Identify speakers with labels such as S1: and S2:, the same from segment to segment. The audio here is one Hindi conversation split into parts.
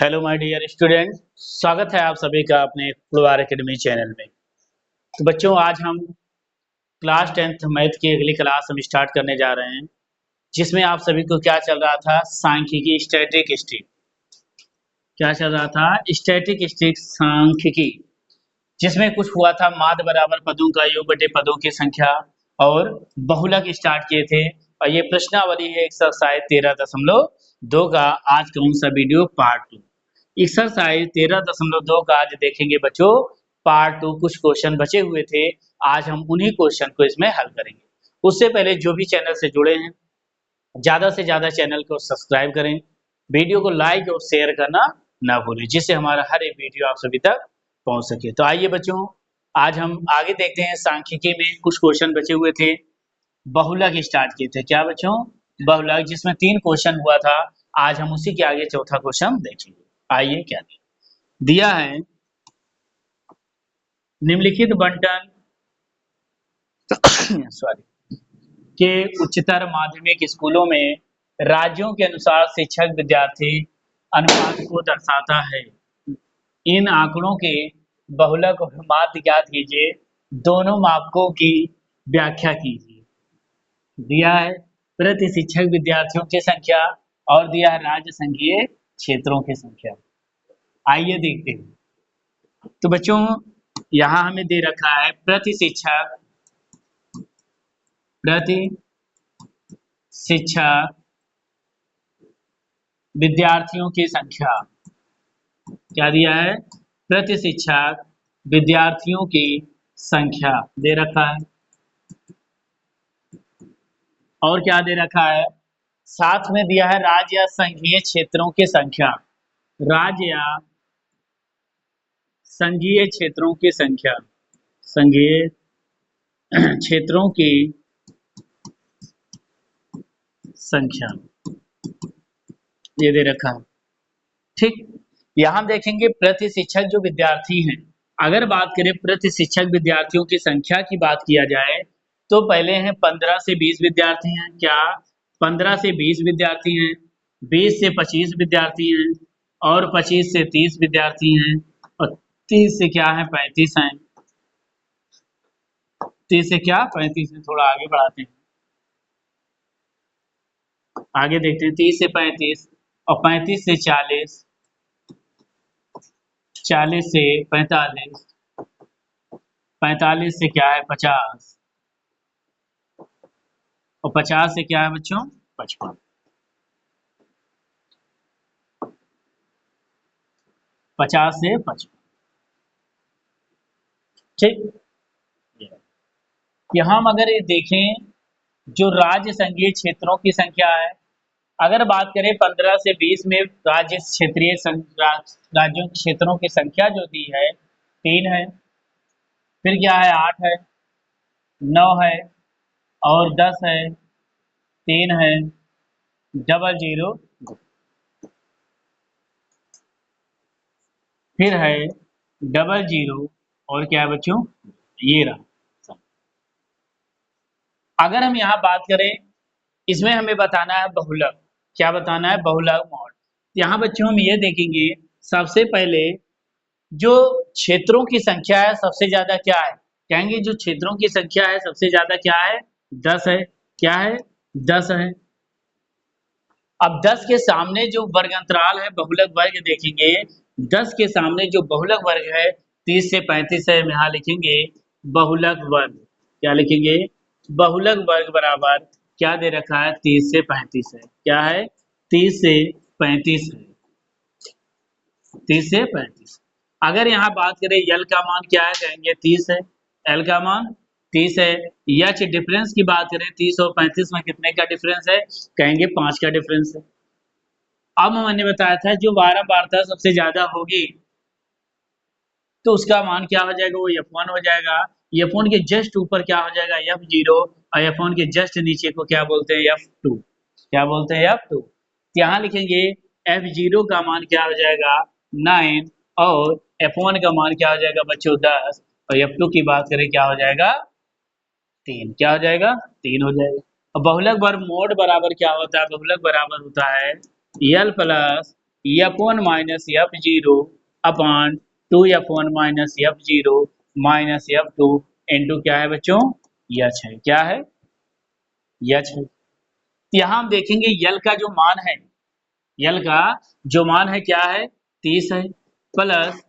S1: हेलो माय डियर स्टूडेंट, स्वागत है आप सभी का अपने फुलवार एकेडमी चैनल में। तो बच्चों, आज हम क्लास 10th मैथ की अगली क्लास हम स्टार्ट करने जा रहे हैं, जिसमें आप सभी को क्या चल रहा था, सांख्यिकी स्टैटिस्टिक्स। क्या चल रहा था? स्टैटिस्टिक्स सांख्यिकी, जिसमें कुछ हुआ था माध्य बराबर पदों का योग बटे पदों की संख्या और बहुलक स्टार्ट किए थे। और ये प्रश्नावली है एक्सरसाइज 13.2 का आज कौन सा वीडियो पार्ट 2। एक्सरसाइज 13.2 का आज देखेंगे बच्चों पार्ट 2। कुछ क्वेश्चन बचे हुए थे, आज हम उन्हीं क्वेश्चन को इसमें हल करेंगे। उससे पहले जो भी चैनल से जुड़े हैं, ज्यादा से ज्यादा चैनल को सब्सक्राइब करें, वीडियो को लाइक और शेयर करना ना भूलें, जिससे हमारा हर एक वीडियो आप सभी तक पहुंच सके। तो आइए बच्चों, आज हम आगे देखते हैं। सांख्यिकी में कुछ क्वेश्चन बचे हुए थे, बहुलक स्टार्ट किए थे। क्या बच्चों? बहुलक, जिसमें 3 क्वेश्चन हुआ था। आज हम उसी के आगे चौथा क्वेश्चन देखेंगे। आइए क्या दिया है। निम्नलिखित बंटन सॉरी के उच्चतर माध्यमिक स्कूलों में राज्यों के अनुसार शिक्षक विद्यार्थी अनुपात को दर्शाता है। इन आंकड़ों के बहुलक और माध्य ज्ञात कीजिए। दोनों मापकों की व्याख्या कीजिए। दिया है प्रति शिक्षक विद्यार्थियों की संख्या और दिया है राज्य संघीय क्षेत्रों की संख्या। आइए देखते हैं। तो बच्चों, यहाँ हमें दे रखा है प्रति शिक्षक विद्यार्थियों की संख्या। क्या दिया है? प्रति शिक्षक विद्यार्थियों की संख्या दे रखा है। और क्या दे रखा है? साथ में दिया है राज्य या संघीय क्षेत्रों की संख्या। राज्य या संघीय क्षेत्रों की संख्या, संघीय क्षेत्रों की संख्या ये दे रखा है। ठीक, यहां देखेंगे प्रति शिक्षक जो विद्यार्थी हैं। अगर बात करें प्रति शिक्षक विद्यार्थियों की संख्या की बात किया जाए तो पहले हैं 15 से 20 विद्यार्थी हैं। क्या? 15 से 20 विद्यार्थी हैं, 20 से 25 विद्यार्थी हैं और 25 से 30 विद्यार्थी हैं और 30 से क्या है 35 हैं। 30 से क्या 35 में थोड़ा आगे बढ़ाते हैं, आगे देखते हैं। 30 से 35 और 35 से 40, 40 से 45, 45 से क्या है 50 और 50 से क्या है बच्चों 55। 50 से 55। ठीक, यहाँ हम अगर ये देखें जो राज्य संघीय क्षेत्रों की संख्या है, अगर बात करें 15 से 20 में राज्य क्षेत्रीय राज्यों क्षेत्रों की संख्या जो दी है 3 है, फिर क्या है 8 है, 9 है और 10 है, 3 है, 00, फिर है 00 और क्या है बच्चों ये रहा। अगर हम यहाँ बात करें, इसमें हमें बताना है बहुलक। क्या बताना है? बहुलक मॉड। यहाँ बच्चों हम ये देखेंगे, सबसे पहले जो क्षेत्रों की संख्या है सबसे ज्यादा क्या है, कहेंगे जो क्षेत्रों की संख्या है सबसे ज्यादा क्या है 10 है। क्या है? 10 है। अब 10 के सामने जो वर्ग अंतराल है बहुलक वर्ग देखेंगे। 10 के सामने जो बहुलक वर्ग है 30 से 35 है, हम यहाँ लिखेंगे बहुलक वर्ग। क्या लिखेंगे? बहुलक वर्ग बराबर क्या दे रखा है 30 से 35 है। क्या है? 30 से 35 है, 30 से 35। अगर यहाँ बात करें यल का मान क्या है, कहेंगे 30 है। एल का मान 30 है। एच डिफरेंस की बात करें 30 और 35 में कितने का डिफरेंस है, कहेंगे 5 का डिफरेंस है। अब मैंने बताया था जो बारंबारता सबसे ज्यादा होगी तो उसका मान क्या हो जाएगा, वो F1 हो जाएगा। F1 के जस्ट ऊपर क्या हो जाएगा F0 और F1 के जस्ट नीचे को क्या बोलते हैं F2। क्या बोलते हैं F2। यहाँ लिखेंगे F0 का मान क्या हो जाएगा 9 और F1 का मान क्या हो जाएगा बच्चों 10 और F2 की बात करें क्या हो जाएगा 3। क्या हो जाएगा 3 हो जाएगा। और बहुलक वर्ग मोड बराबर क्या होता है, बहुलक बराबर होता है L plus F one minus F zero upon two F one minus F zero minus F two into क्या है बच्चों, यच है, क्या है, यच है। यहाँ हम देखेंगे यल का जो मान है, यल का जो मान है क्या है, 30 है, प्लस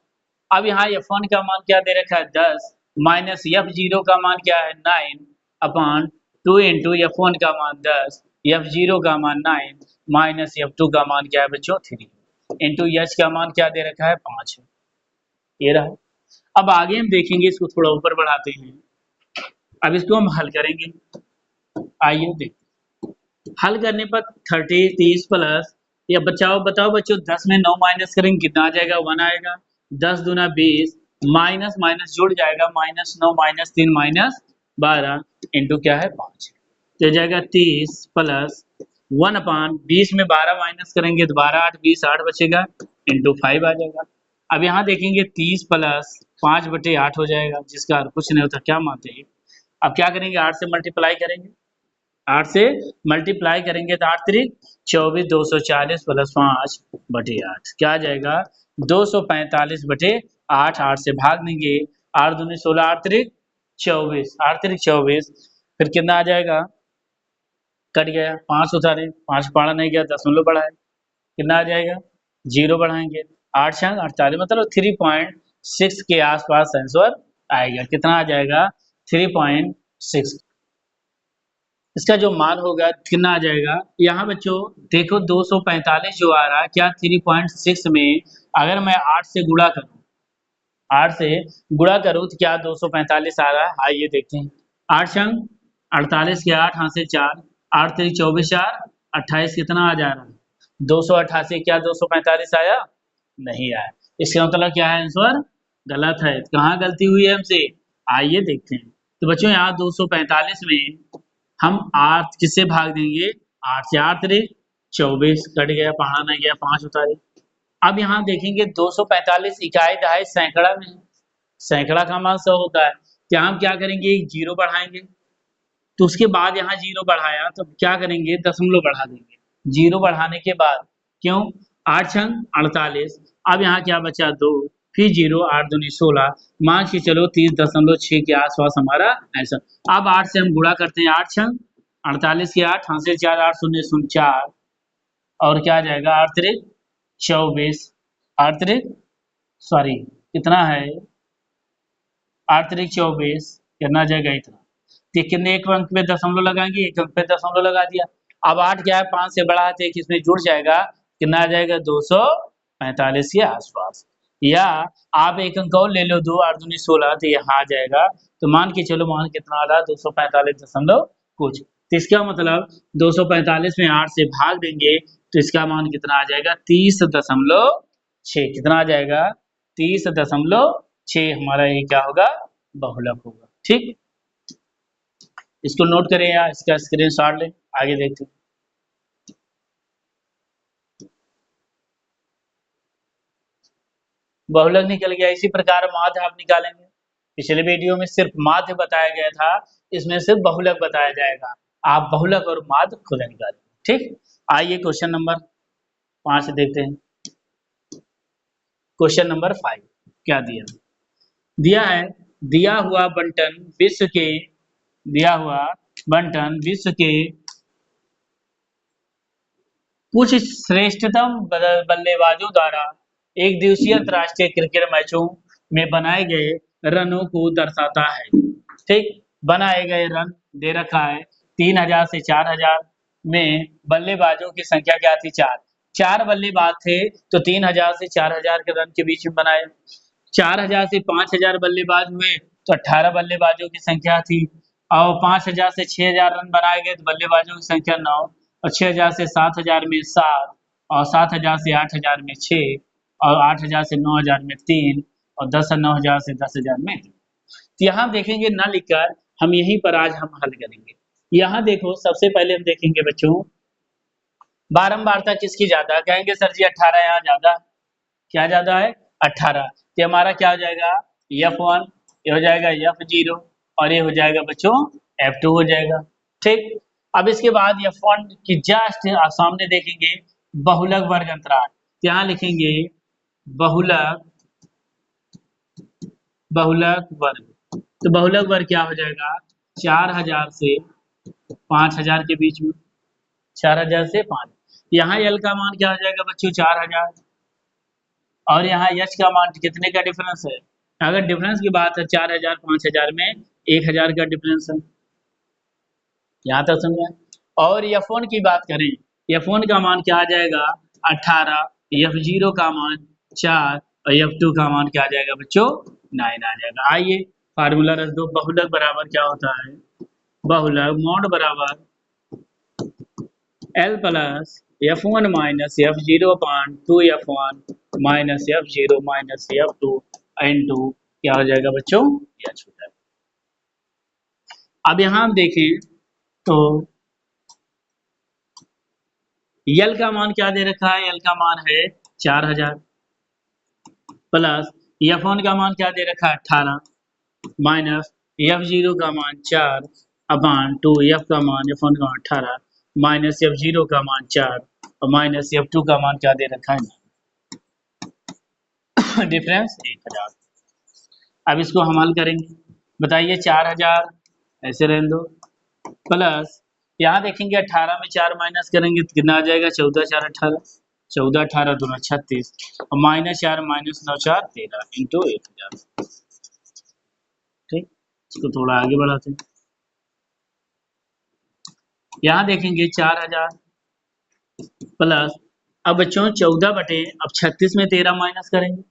S1: अब यहाँ F1 का मान क्या दे रखा है 10 माइनस F0 का मान क्या है 9 अपॉन 2 इंटू F1 का मान 10 F0 का मान 9 माइनस F2 का मान क्या है बच्चों 3 इंटू H का मान क्या दे रखा है 5 है, ये रहा। अब आगे हम देखेंगे, इसको थोड़ा ऊपर बढ़ाते हैं, अब इसको हम हल करेंगे। आइए देखते, हल करने पर 30 30 प्लस या बचाओ बताओ बच्चों 10 में 9 माइनस करेंगे कितना आ जाएगा 1 आएगा, 10 दूना 20 माइनस माइनस जुड़ जाएगा माइनस 9 माइनस 3 माइनस 12 इंटू क्या है 5, तो जाएगा 30 प्लस 1 अपान 20 में 12 माइनस करेंगे तो 12 8 20 8 बचेगा इंटू 5 आ जाएगा। अब यहाँ देखेंगे 30 प्लस 5 बटे 8 हो जाएगा, जिसका और कुछ नहीं होता, क्या मानते हैं। अब क्या करेंगे 8 से मल्टीप्लाई करेंगे, 8 से मल्टीप्लाई करेंगे तो 8 त्रिक 24 240 प्लस 5 बटे 8 क्या आ जाएगा 245 बटे 8, 8 से भाग देंगे 8 दूनी 16 8 त्रिक 24 8 त्रिक 24 फिर कितना आ जाएगा, कट गया 5 उतारे 5 पढ़ा नहीं गया, दशमलव बढ़ाए कितना आ जाएगा 0 बढ़ाएंगे 8 छंग 48 मतलब 3.6 के आसपास आंसर आएगा, कितना आ जाएगा 3.6, इसका जो मान होगा कितना आ जाएगा। यहाँ बच्चों देखो 245 जो आ रहा है क्या 3.6 में अगर मैं 8 से गुणा करूँ, 8 से गुणा करूँ तो क्या 245 आ रहा है, आइए देखते हैं। 8 संग 48 के 8 हाथ से 4 8 3 24 4 28 कितना आ जा रहा है 288, क्या 245 आया, नहीं आया, इसका मतलब क्या है आंसर गलत है। कहाँ गलती हुई है हमसे, आइए देखते हैं। तो बच्चों यहाँ 245 में हम 8 किससे भाग देंगे, 8 से 8 त्रिक 24 कट गया, पढ़ा नहीं गया 5 उतारे। अब यहाँ देखेंगे 245 इकाई दहाई सैकड़ा में है, सैकड़ा का मान 100 होता है, क्या हम क्या करेंगे एक जीरो बढ़ाएंगे, तो उसके बाद यहाँ जीरो बढ़ाया तो क्या करेंगे दशमलव बढ़ा देंगे, जीरो बढ़ाने के बाद क्यों 8 छंग 48, अब यहाँ क्या बचा 2 फिर जीरो 8 दूनी 16 मान के चलो 30.6 के आसपास हमारा आंसर। अब 8 से हम गुणा करते हैं 8 छंग 48 के 8 हाथ से 4 8 शून्य शून्य 4 और क्या आ जाएगा 8 त्रिक 24 8 त्रिक सॉरी कितना है 8 त्रिक 24 कितना जाएगा इतना, तो कितने एक अंक पे दशमलव लगाएंगे, एक अंक पे दशमलव लगा दिया। अब 8 क्या है 5 से बड़ा है तो एक इसमें जुड़ जाएगा, कितना आ जाएगा 245 के आसपास, या आप एक अंक और ले लो 2 8 दूनी 16 तो यहाँ आ जाएगा, तो मान के चलो मान कितना आ रहा है 245 दशमलव कुछ, तो इसका मतलब 245 में 8 से भाग देंगे तो इसका मान कितना आ जाएगा 30.6, कितना आ जाएगा 30.6 हमारा ये क्या होगा बहुलक होगा। ठीक, इसको नोट करें या इसका स्क्रीनशॉट लें, आगे देखते हैं। बहुलक निकल गया, इसी प्रकार माध्य आप निकालेंगे, पिछले वीडियो में सिर्फ माध्य बताया गया था, इसमें सिर्फ बहुलक बताया जाएगा, आप बहुलक और माध्य खुद निकालेंगे। ठीक, आइए क्वेश्चन नंबर 5 देखते हैं। क्वेश्चन नंबर 5 क्या दिया, दिया है दिया हुआ बंटन विश्व के, दिया हुआ बंटन विश्व के कुछ श्रेष्ठतम बल्लेबाजों द्वारा एक दिवसीय अंतरराष्ट्रीय क्रिकेट मैचों में बनाए गए रनों को दर्शाता है। ठीक, बनाए गए रन दे रखा है 3000 से 4000 में बल्लेबाजों की संख्या क्या थी 4, 4 बल्लेबाज थे तो 3000 से 4000 के रन के बीच में बनाए, 4000 से 5000 बल्लेबाज हुए तो 18 बल्लेबाजों की संख्या थी, और 5000 से 6000 रन बनाए गए तो बल्लेबाजों की संख्या 9, और 6000 से 7000 में 7, और 7000 से 8000 में 6, और 8000 से 9000 में 3, और 9000 से 10000 में 3। तो यहाँ देखेंगे ना लिखकर हम यहीं पर आज हम हल करेंगे। यहाँ देखो सबसे पहले हम देखेंगे बच्चों बारंबारता किसकी ज्यादा, कहेंगे सर जी 18 यहाँ ज्यादा, क्या ज्यादा है 18, तो हमारा क्या हो जाएगा F1, ये हो जाएगा F0 और ये हो जाएगा बच्चों F2 हो जाएगा। ठीक, अब इसके बाद F1 की जस्ट सामने देखेंगे बहुलक वर्ग अंतराल, यहाँ लिखेंगे बहुलक बहुलक वर्ग। तो बहुलक वर्ग क्या हो जाएगा, 4000 से 5000 के बीच में, 4000 से 5। यहाँ यल का मान क्या हो जाएगा बच्चों, 4000, और यहाँ यश का मान कितने का डिफरेंस है। अगर डिफरेंस की बात है 4000 5000 में 1000 का डिफरेंस है, यहाँ तक समझे। और F1 की बात करें, F1 का मान क्या आ जाएगा 18, F0 का मान 4 और F2 का मान क्या आ जाएगा बच्चों 9 आ जाएगा। आइए फार्मूला रख दो, बहुलक बराबर क्या होता है, बहुलक मोड बराबर L plus F1 minus F0 upon 2F1 minus F0 minus F2 into क्या हो जाएगा बच्चों H हो जाएगा। अब यहाँ हम देखें तो यल का मान क्या दे रखा है, यल का मान है 4000 प्लस F1 का मान क्या दे रखा है 18 माइनस F0 का मान 4 अपॉन 2 F का मान F1 का मान 18 माइनस F0 का मान 4 और माइनस F2 का मान क्या दे रखा है डिफरेंस 1000। अब इसको हम हल करेंगे, बताइए 4000 ऐसे रहने दो प्लस यहाँ देखेंगे 18 में 4 माइनस करेंगे तो कितना आ जाएगा 14 4 18, 14 18 दूना 36 और माइनस 4 माइनस 9 4 13 इंटू 1000। ठीक, इसको थोड़ा आगे बढ़ाते हैं। यहाँ देखेंगे 4000 प्लस, अब बच्चों 14 बटे, अब 36 में 13 माइनस करेंगे,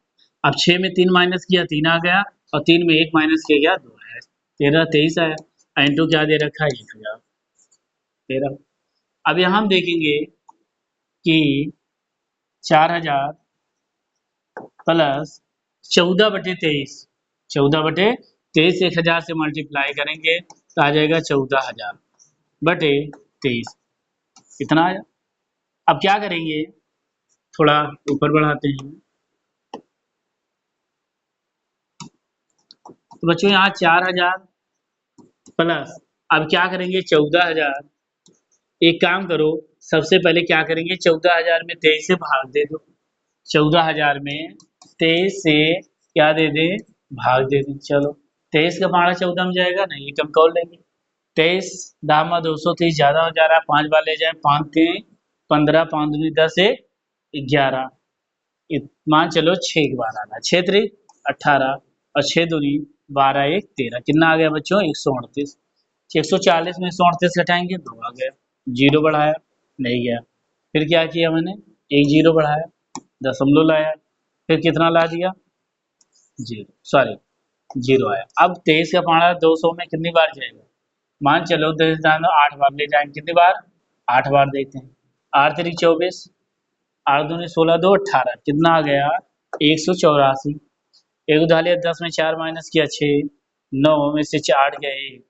S1: अब 6 में 3 माइनस किया 3 आ गया और 3 में 1 माइनस किया गया 2 है, 13 23 आया इंटू क्या दे रखा है 1000 13। अब यहाँ हम देखेंगे कि 4000 प्लस 14 बटे 23, 14 बटे 23 1000 से मल्टीप्लाई करेंगे तो आ जाएगा 14000 बटे 23, कितना आया। अब क्या करेंगे, थोड़ा ऊपर बढ़ाते हैं, तो बच्चों यहाँ 4000 प्लस, अब क्या करेंगे 14000, एक काम करो सबसे पहले क्या करेंगे 14000 में 23 से भाग दे दो, 14000 में 23 से क्या दे दे भाग दे दें। चलो 23 का पारा 14 में जाएगा नहीं, ये कम कौन लेंगे, 23 दामा 230 ज्यादा हो जा रहा है, 5 बार ले जाए 5 3 15 5 दूनी 10 1 11, मान चलो 6 बार आना, 6 3 18 और 6 दूनी 12 1 13, कितना आ गया बच्चों 138। 140 में 138 घटाएंगे 2 आ गया, जीरो बढ़ाया नहीं गया, फिर क्या किया मैंने एक जीरो बढ़ाया, दशमलव लाया, फिर कितना ला दिया जीरो, सॉरी जीरो आया। अब 23 का पारा 200 में कितनी बार जाएगा, मान चलो 8 बार ले जाएंगे, कितनी बार 8 बार देखते हैं, 8 3 24 8 दूनी 16 2 18, कितना आ गया 184। एक उधार 10 में 4 माइनस किया 6, 9 में से 4 गया 1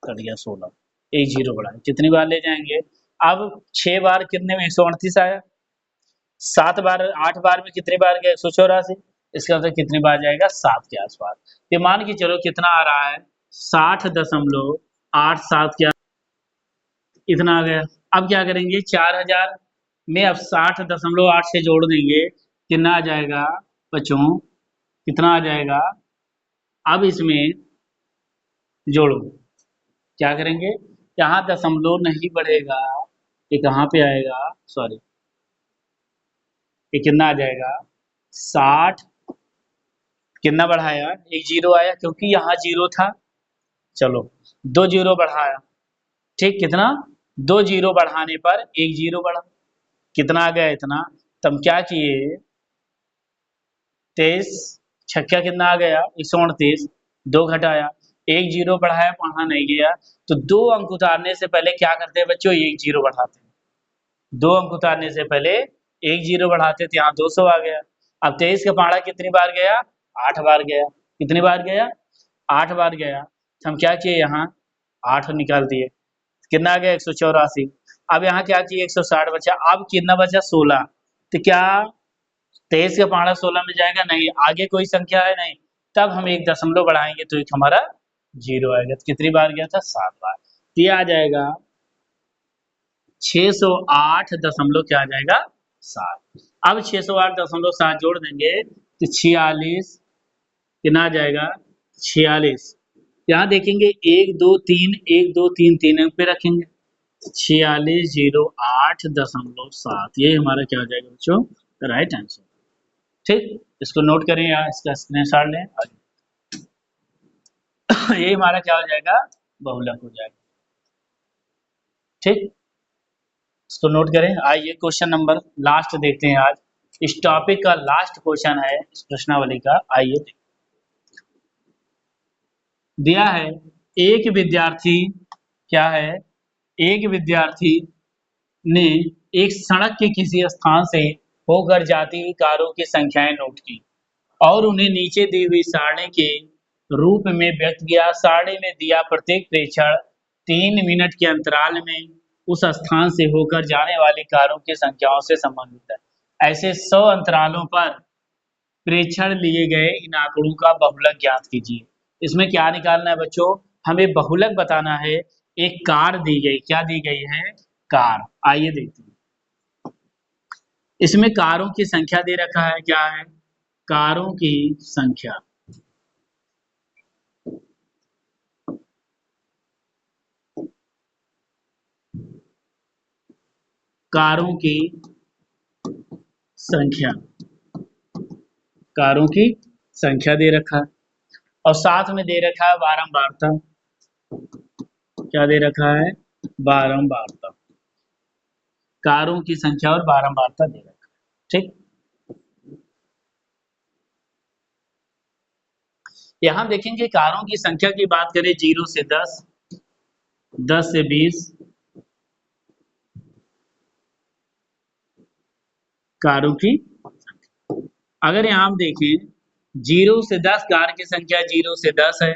S1: कट गया 16, एक जीरो बढ़ा, कितनी बार ले जाएंगे। अब 6 बार कितने में 138 आया, 7 बार 8 बार में कितनी बार गया 184, इसका मतलब कितनी बार जाएगा 7 के आसपास। ये मान के चलो कितना आ रहा है 60.87 क्या इतना आ गया। अब क्या करेंगे 4000 में अब 60.8 से जोड़ देंगे, कितना आ जाएगा बच्चों, कितना आ जाएगा। अब इसमें जोड़ो, क्या करेंगे, यहाँ दशमलव नहीं बढ़ेगा, ये कहाँ पे आएगा, सॉरी ये कितना आ जाएगा 60, कितना बढ़ाया एक जीरो आया क्योंकि यहाँ जीरो था, चलो 2 जीरो बढ़ाया, ठीक कितना 2 जीरो बढ़ाने पर एक जीरो बढ़ा, कितना आ गया इतना। तब क्या किए 23 छक्का कितना आ गया 138, 2 घटाया एक जीरो बढ़ाया वहां नहीं गया, तो 2 अंक उतारने से पहले क्या करते हैं बच्चों एक जीरो बढ़ाते हैं, 2 अंक उतारने से पहले एक जीरो बढ़ाते थे, यहाँ 200 आ गया। अब 23 का पारा कितनी बार गया 8 बार गया, कितनी बार गया 8 बार गया, हम क्या किए यहाँ 8 निकाल दिए, कितना आ गया 184। अब यहाँ क्या किए 160 बचा, अब कितना बचा 16, तो क्या 23 का पारा 16 में जाएगा नहीं, आगे कोई संख्या है नहीं, तब हम एक दशमलव बढ़ाएंगे तो एक हमारा जीरो आएगा, तो कितनी बार गया था 7 बार, ये आ जाएगा 608 दशमलव क्या आ जाएगा 7। अब 608.7 जोड़ देंगे तो 46 कितना आ जाएगा 46। यहाँ देखेंगे 1 2 3 1 2 3 3 अंक पे रखेंगे 4608.7 ये हमारा क्या हो जाएगा बच्चों राइट आंसर। ठीक, इसको नोट करें या इसका स्क्रीनशॉट लें ये हमारा क्या हो जाएगा बहुलक हो जाएगा। ठीक, इसको नोट करें। आइए क्वेश्चन नंबर लास्ट देखते हैं। आज इस टॉपिक का लास्ट क्वेश्चन है इस प्रश्नावली का। आइए दिया है एक विद्यार्थी क्या है एक विद्यार्थी ने एक सड़क के किसी स्थान से होकर जाती हुई कारों की संख्याएं नोट की और उन्हें नीचे दी हुई सारणी के रूप में व्यक्त किया। सारणी में दिया प्रत्येक प्रेक्षण 3 मिनट के अंतराल में उस स्थान से होकर जाने वाली कारों की संख्याओं से संबंधित है। ऐसे 100 अंतरालों पर प्रेक्षण लिए गए इन आंकड़ों का बहुलक ज्ञात कीजिए। इसमें क्या निकालना है बच्चों, हमें बहुलक बताना है। एक कार दी गई, क्या दी गई है कार। आइए देखते हैं इसमें कारों की संख्या दे रखा है, क्या है कारों की संख्या। कारों की संख्या, कारों की संख्या दे रखा है और साथ में दे रखा है बारंबारता। क्या दे रखा है बारंबारता, कारों की संख्या और बारंबारता दे रखा है। ठीक, यहां देखेंगे कारों की संख्या की बात करें 0 से 10, 10 से 20 कारों की। अगर यहां हम देखें 0 से 10 कार की संख्या 0 से 10 है,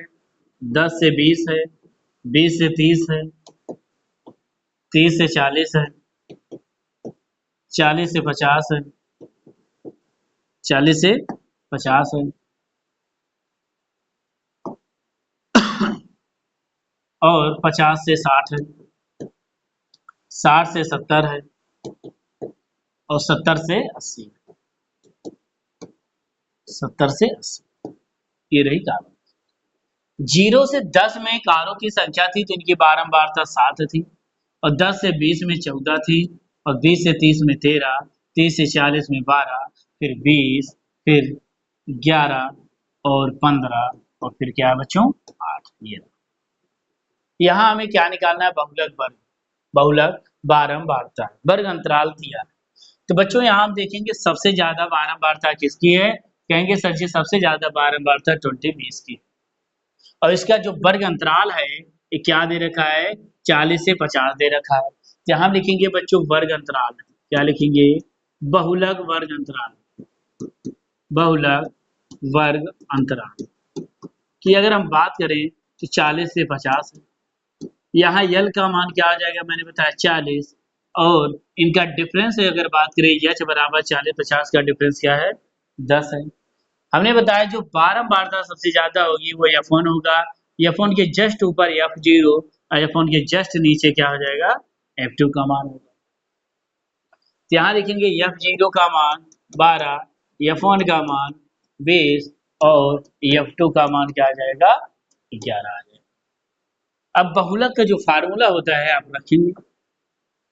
S1: 10 से 20 है, 20 से 30 है, 30 से 40 है, 40 से 50 है, 40 से 50 है और 50 से 60 है, 60 से 70 है और 70 से 80, 70 से 80 ये रही कारों। 0 से 10 में कारों की संख्या थी तो इनकी बारंबारता 7 थी और 10 से 20 में 14 थी और 20 से 30 में 13, 30 से 40 में 12, फिर 20, फिर 11 और 15 और फिर क्या है बच्चों 8। ये यहाँ हमें क्या निकालना है बहुलक वर्ग, बहुलक बारंबारता वर्ग अंतराल दिया है। तो बच्चों यहाँ हम देखेंगे सबसे ज्यादा बारंबारता किसकी है, कहेंगे सर जी सबसे ज्यादा बारंबारता 20-20 की। और इसका जो वर्ग अंतराल है ये क्या दे रखा है 40 से 50 दे रखा है। यहाँ लिखेंगे बच्चों वर्ग अंतराल, क्या लिखेंगे बहुलक वर्ग अंतराल, बहुलक वर्ग अंतराल की अगर हम बात करें तो 40 से 50 है। यहाँ यल का मान क्या आ जाएगा मैंने बताया 40 और इनका डिफरेंस अगर बात करें एच बराबर 40-50 का डिफरेंस क्या है 10 है। हमने बताया जो बारंबारता सबसे ज्यादा होगी वो F1 होगा, F1 के जस्ट ऊपर F0 और F1 के जस्ट नीचे क्या हो जाएगा F2 का मान होगा। तो यहाँ देखेंगे F0 का मान 12, F1 का मान 20 और F2 का मान क्या आ जाएगा 11 आ जाएगा। अब बहुलक का जो फार्मूला होता है आप रखेंगे,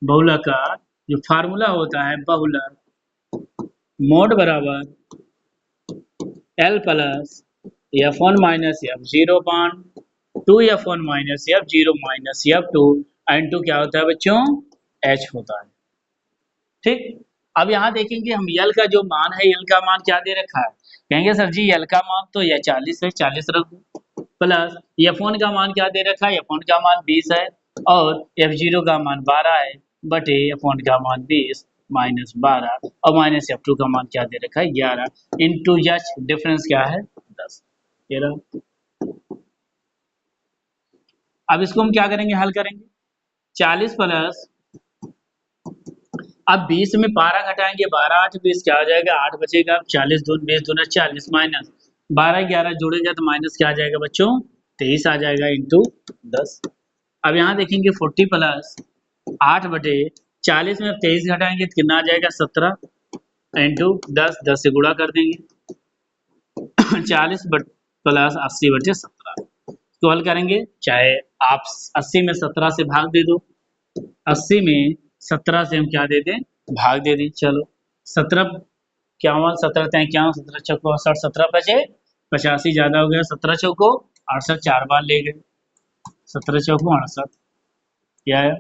S1: बहुलक का जो फार्मूला होता है बहुलक मोड बराबर L plus F1 minus F0 पान 2F1 minus F0 minus F2 into क्या होता है बच्चों H होता है। ठीक, अब यहाँ देखेंगे हम यल का जो मान है यल का मान क्या दे रखा है, कहेंगे सर जी यल का मान तो यह 40 है 40 रखो प्लस F1 का मान क्या दे रखा है F1 का मान 20 है और F0 का मान 12 है बटे F1 का मान 20 माइनस 12 और माइनस F2 का मान क्या दे रखा है 11 इंटू एच डिफरेंस क्या है 10। अब इसको हम क्या करेंगे हल करेंगे 40 प्लस अब 20 में 12 घटाएंगे 12 8 20 क्या आ जाएगा 8 बचेगा 40 दून 20 दूना 40 माइनस 12 11 जोड़ेगा तो माइनस क्या आ जाएगा बच्चों 23 आ जाएगा इंटू 10। अब यहाँ देखेंगे 40 प्लस 8 बटे 40 में अब 23 घटाएंगे तो कितना आ जाएगा 17 इंटू 10 से गुणा कर देंगे 40 प्लस 80/17 तो हल करेंगे, चाहे आप 80 में 17 से भाग दे दो, 80 में 17 से हम क्या दे दें, भाग दे दें। चलो 17 51 17 51 17 चौको 68 17 बचे 85 ज्यादा हो गया 17 चौको 68 4 बार ले गए 17 चौको 68 क्या है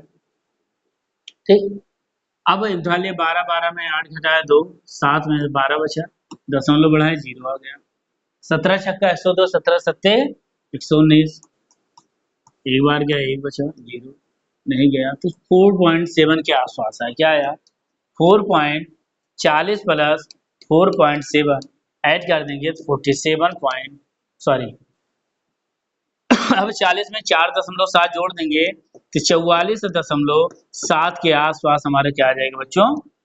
S1: ठीक। अब इधर 12 12 में 8 घटाया 2 7 में 12 बचा दशमलव बढ़ाए 0 आ गया 17 छक्का 102 17 सत्ते 119 एक बार गया 1 बचा 0 नहीं गया तो 4.7 के आसपास है क्या आया 4.40 प्लस 4.7 ऐड कर देंगे तो 47 पॉइंट सॉरी अब 40 में 4.7 जोड़ देंगे तो 44.7 के आसपास हमारा क्या आ जाएगा बच्चों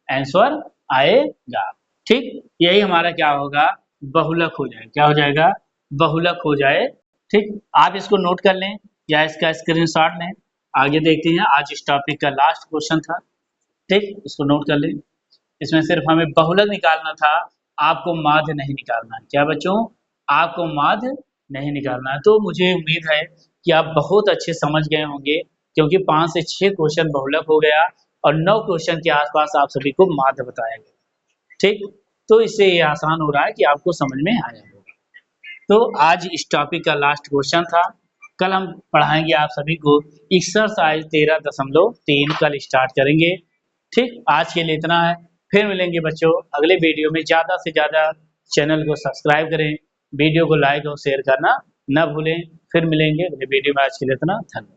S1: आंसर आएगा ठीक। यही हमारा क्या होगा बहुलक हो जाए क्या हो जाएगा बहुलक हो जाए ठीक। आप इसको नोट कर लें या इसका स्क्रीनशॉट लें। आगे देखते हैं आज इस टॉपिक का लास्ट क्वेश्चन था ठीक इसको नोट कर लें। इसमें सिर्फ हमें बहुलक निकालना था आपको माध्य नहीं निकालना है क्या बच्चों आपको माध्य नहीं निकालना है। तो मुझे उम्मीद है कि आप बहुत अच्छे समझ गए होंगे क्योंकि 5 से 6 क्वेश्चन बहुलक हो गया और 9 क्वेश्चन के आसपास आप सभी को माध्य बताया गया ठीक। तो इससे ये आसान हो रहा है कि आपको समझ में आया होगा। तो आज इस टॉपिक का लास्ट क्वेश्चन था। कल हम पढ़ाएंगे आप सभी को एक्सरसाइज 13.3 कल स्टार्ट करेंगे ठीक। आज के लिए इतना है फिर मिलेंगे बच्चों अगले वीडियो में। ज़्यादा से ज़्यादा चैनल को सब्सक्राइब करें वीडियो को लाइक और शेयर करना न भूलें। फिर मिलेंगे अगले वीडियो में। आज के लिए इतना धन्यवाद।